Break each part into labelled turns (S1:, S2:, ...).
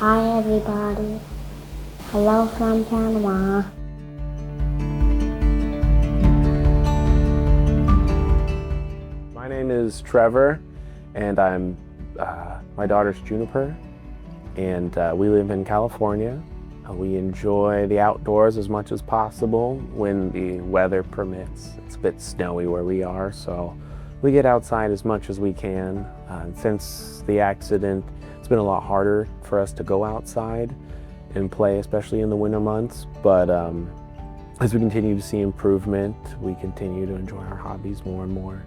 S1: Hi everybody. Hello from Panama.
S2: My name is Trevor, and my daughter's Juniper, and we live in California. We enjoy the outdoors as much as possible when the weather permits. It's a bit snowy where we are, so we get outside as much as we can. Since the accident, it's been a lot harder for us to go outside and play, especially in the winter months. But as we continue to see improvement, we continue to enjoy our hobbies more and more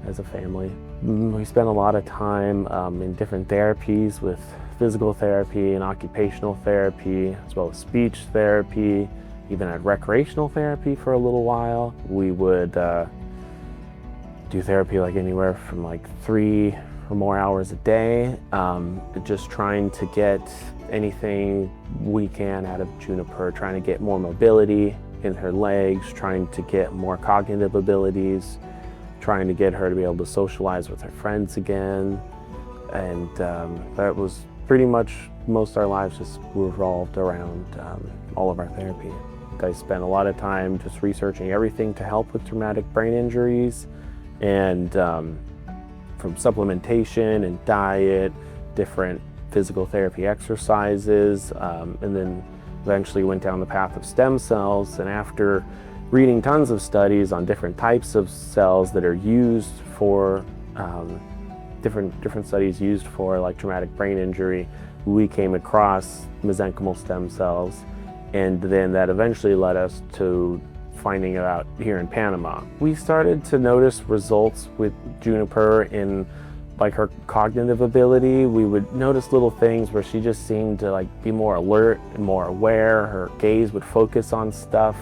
S2: as a family. We spend a lot of time in different therapies with physical therapy and occupational therapy, as well as speech therapy, even had recreational therapy for a little while. We would do therapy like anywhere from like 3 or more hours a day, just trying to get anything we can out of Juniper, trying to get more mobility in her legs, trying to get more cognitive abilities, trying to get her to be able to socialize with her friends again. And that was pretty much most of our lives just revolved around all of our therapy. I spent a lot of time just researching everything to help with traumatic brain injuries, and from supplementation and diet, different physical therapy exercises, and then eventually went down the path of stem cells. And after reading tons of studies on different types of cells that are used for different studies used for like traumatic brain injury, we came across mesenchymal stem cells, and then that eventually led us to finding it out here in Panama. We started to notice results with Juniper in like her cognitive ability. We would notice little things where she just seemed to like be more alert and more aware. Her gaze would focus on stuff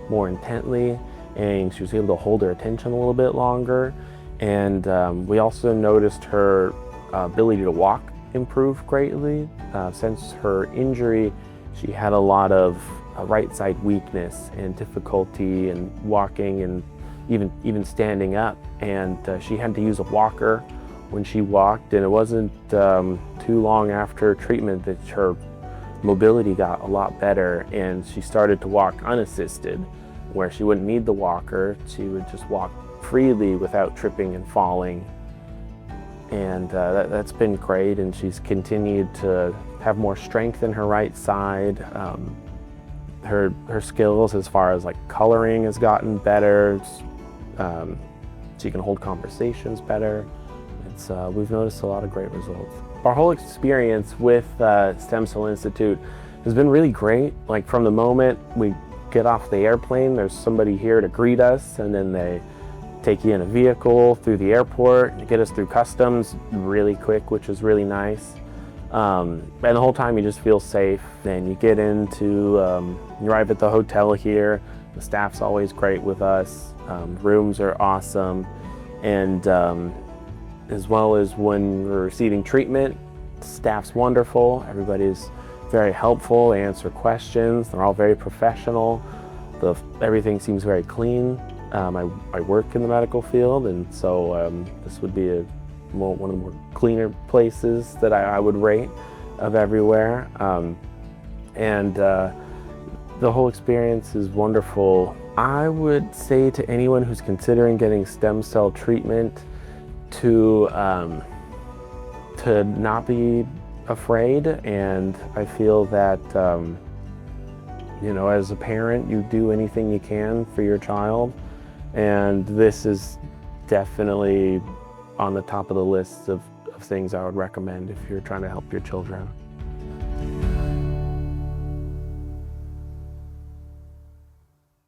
S2: more intently, and she was able to hold her attention a little bit longer. And we also noticed her ability to walk improve greatly. Since her injury, she had a lot of right side weakness and difficulty in walking and even standing up. And she had to use a walker when she walked, and it wasn't too long after treatment that her mobility got a lot better, and she started to walk unassisted, where she wouldn't need the walker. She would just walk freely without tripping and falling. And that's been great, and she's continued to have more strength in her right side. Her skills as far as like coloring has gotten better. She can hold conversations better. We've noticed a lot of great results. Our whole experience with Stem Cell Institute has been really great. Like from the moment we get off the airplane, there's somebody here to greet us, and then they take you in a vehicle through the airport and get us through customs really quick, which is really nice. And the whole time you just feel safe. Then you get into, you arrive at the hotel here. The staff's always great with us. Rooms are awesome. And as well as when we're receiving treatment, staff's wonderful. Everybody's very helpful. They answer questions. They're all very professional. Everything seems very clean. I work in the medical field, and so this would be one of the more cleaner places that I would rate of everywhere. And the whole experience is wonderful. I would say to anyone who's considering getting stem cell treatment to not be afraid. And I feel that as a parent, you do anything you can for your child, and this is definitely on the top of the list of things I would recommend if you're trying to help your children.